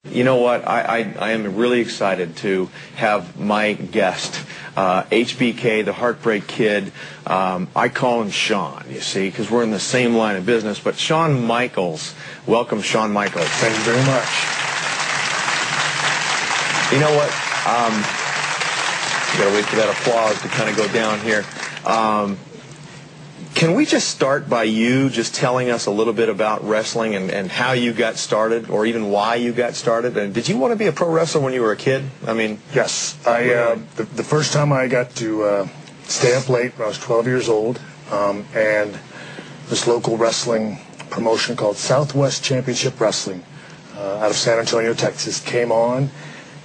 You know what? I am really excited to have my guest, HBK, the Heartbreak Kid. I call him Shawn, you see, because we're in the same line of business. But Shawn Michaels. Welcome, Shawn Michaels. Thank you very much. You know what? Gotta wait for that applause to kind of go down here. Can we just start by you just telling us a little bit about wrestling and how you got started, or even why you got started? And did you want to be a pro wrestler when you were a kid? I mean, yes. The first time I got to stay up late when I was 12 years old, and this local wrestling promotion called Southwest Championship Wrestling out of San Antonio, Texas, came on,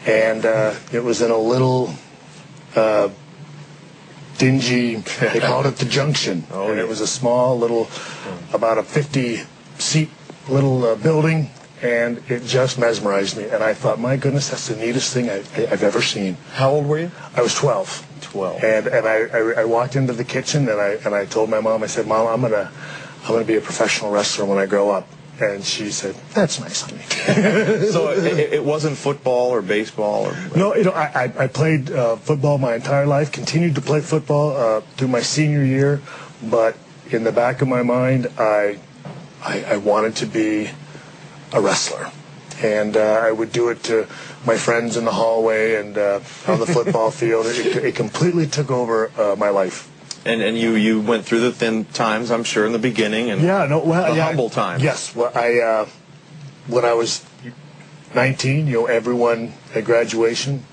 and it was in a little dingy, they called it the Junction. Oh, and yeah. It was a small little, about a 50-seat little building, and it just mesmerized me. And I thought, my goodness, that's the neatest thing I've ever seen. How old were you? I was 12. 12. And I walked into the kitchen, and I told my mom, I said, Mom, I'm gonna be a professional wrestler when I grow up. And she said, "That's nice, honey." So it wasn't football or baseball? Or No, I played football my entire life, continued to play football through my senior year, but in the back of my mind, I wanted to be a wrestler. And I would do it to my friends in the hallway and on the football field. It completely took over my life. And you went through the thin times, I'm sure, in the beginning, and humble times. Yes. Well, when I was 19, everyone at graduation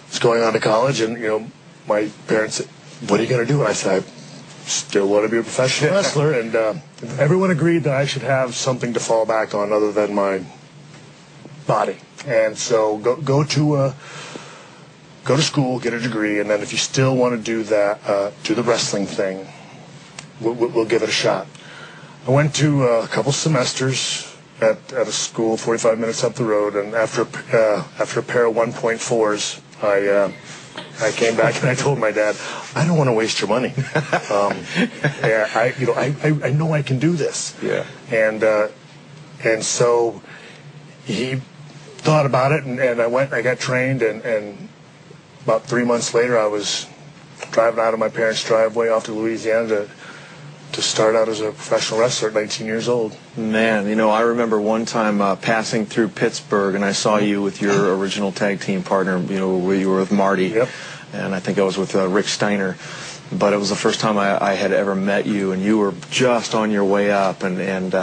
was going on to college, and my parents said, "What are you going to do?" And I said, "I still want to be a professional wrestler." And everyone agreed that I should have something to fall back on other than my body. And so go to school, get a degree, and then if you still want to do that, do the wrestling thing, we'll give it a shot. I went to a couple semesters at a school 45 minutes up the road, and after a pair of 1.4s, I came back and I told my dad, "I don't want to waste your money. I know I can do this." Yeah. And so he thought about it, and I went. I got trained, and about 3 months later, I was driving out of my parents' driveway off to Louisiana to start out as a professional wrestler at 19 years old. Man, I remember one time passing through Pittsburgh, and I saw you with your original tag team partner, where you were with Marty. Yep. And I think I was with Rick Steiner. But it was the first time I had ever met you, and you were just on your way up and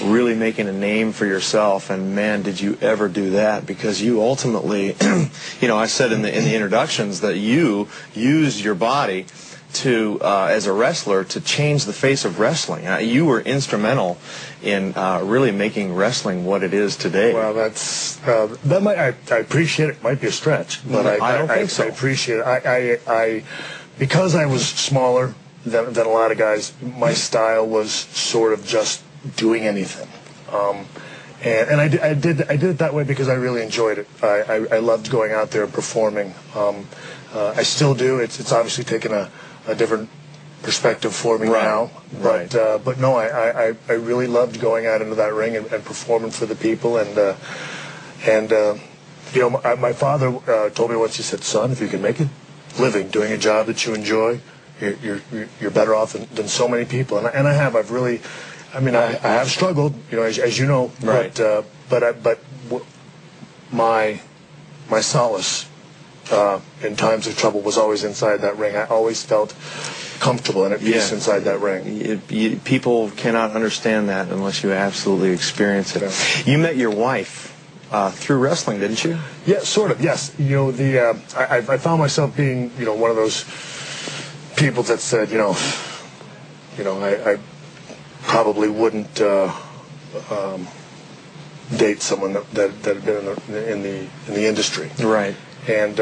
really making a name for yourself. And man, did you ever do that? Because you ultimately, I said in the introductions that you used your body to, as a wrestler, to change the face of wrestling. You were instrumental in really making wrestling what it is today. Well, I appreciate it. It might be a stretch, but I don't think so. I appreciate it. Because I was smaller than a lot of guys, my style was sort of just doing anything. And I did it that way because I really enjoyed it. I loved going out there and performing. I still do. It's obviously taken a different perspective for me now. But no, I really loved going out into that ring and performing for the people. My father told me once, he said, "Son, if you can make a living doing a job that you enjoy, you're better off than so many people." And I have. I've really, I have struggled, as you know. Right. But my solace in times of trouble was always inside that ring. I always felt comfortable and at peace inside that ring. People cannot understand that unless you absolutely experience it. Yeah. You met your wife through wrestling, didn't you? Yeah, sort of. Yes. I found myself being, one of those people that said, I probably wouldn't date someone that had been in the industry. Right. And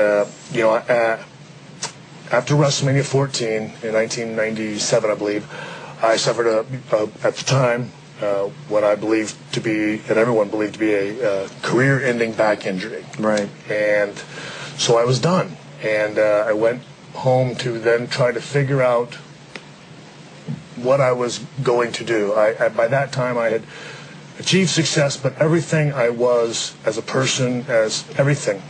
after WrestleMania 14 in 1997, I believe, I suffered at the time what I believed to be, and everyone believed to be, a career-ending back injury. Right. And so I was done. And I went home to then try to figure out what I was going to do. By that time, I achieved success, but everything I was as a person, as everything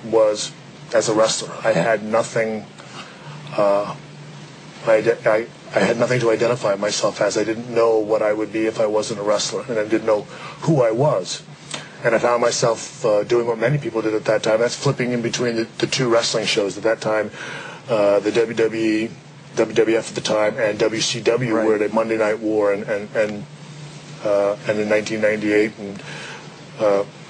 was as a wrestler. I had nothing. I had nothing to identify myself as. I didn't know what I would be if I wasn't a wrestler, and I didn't know who I was. And I found myself doing what many people did at that time. That's flipping in between the two wrestling shows at that time, the WWE, WWF at the time, and WCW were at a Monday Night War, and in 1998 and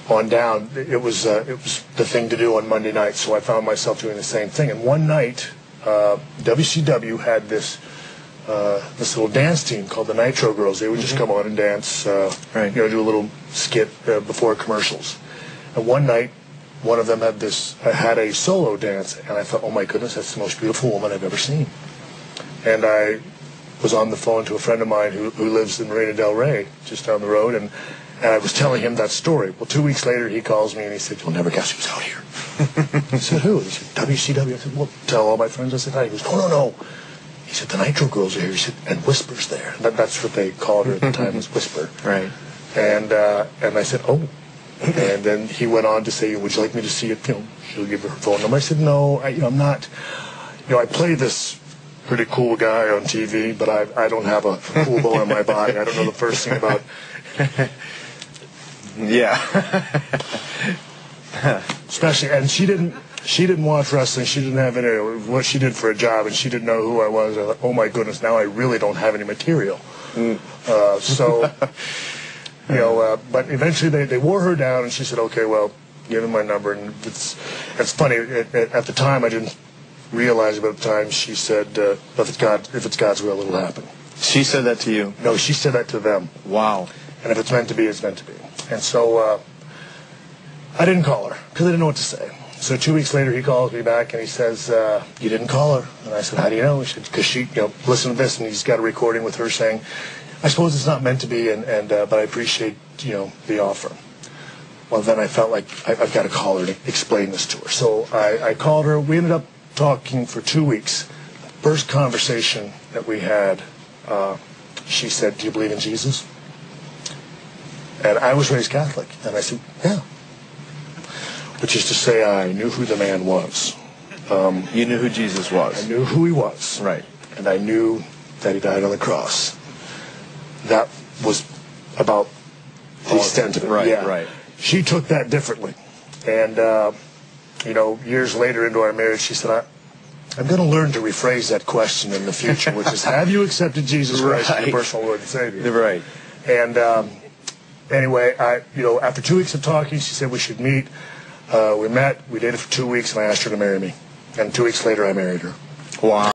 on down, it was the thing to do on Monday night. So I found myself doing the same thing. And one night, WCW had this little dance team called the Nitro Girls. They would just come on and dance, do a little skit before commercials. And one night, one of them had a solo dance, and I thought, oh my goodness, that's the most beautiful woman I've ever seen. And I was on the phone to a friend of mine who lives in Marina Del Rey, just down the road, and I was telling him that story. Well, 2 weeks later, he calls me and he said, "You'll never guess who's out here." I said, "Who?" He said, "WCW." I said, "Well, tell all my friends I said hi." He goes, "No. He said, "The Nitro Girls are here." He said, "And Whisper's there." That's what they called her at the time, was Whisper. Right. And I said, "Oh." And then he went on to say, "Would you like me to see it? She'll give her phone number." I said, "No, I'm not. I play this pretty cool guy on TV, but I don't have a cool bone in my body. I don't know the first thing about." Yeah. Especially, and she didn't watch wrestling. She didn't have any what she did for a job, and she didn't know who I was. I thought, oh my goodness, now I really don't have any material. But eventually they wore her down, and she said, "Okay, well, give him my number." And it's funny. At the time, I didn't realize it, but at the time she said, if it's God's will, it'll happen. She said that to you? No, she said that to them. Wow. And if it's meant to be, it's meant to be. And so I didn't call her because I didn't know what to say. So 2 weeks later, he calls me back and he says, "You didn't call her." And I said, "How do you know?" He said, "Because she, listen to this." And he's got a recording with her saying, "I suppose it's not meant to be, but I appreciate, the offer." Well, then I felt like I've got to call her to explain this to her. So I called her. We ended up talking for 2 weeks. First conversation that we had, she said, "Do you believe in Jesus?" And I was raised Catholic. And I said, "Yeah." Which is to say, I knew who the man was. You knew who Jesus was? I knew who he was. Right. And I knew that he died on the cross. That was about the extent of it. Right, yeah. right. She took that differently. And, years later into our marriage, she said, I'm going to learn to rephrase that question in the future, which is, have you accepted Jesus Christ as your personal Lord and Savior? Right. And anyway, after 2 weeks of talking, she said we should meet. We met, we dated for 2 weeks, and I asked her to marry me. And 2 weeks later, I married her. Wow.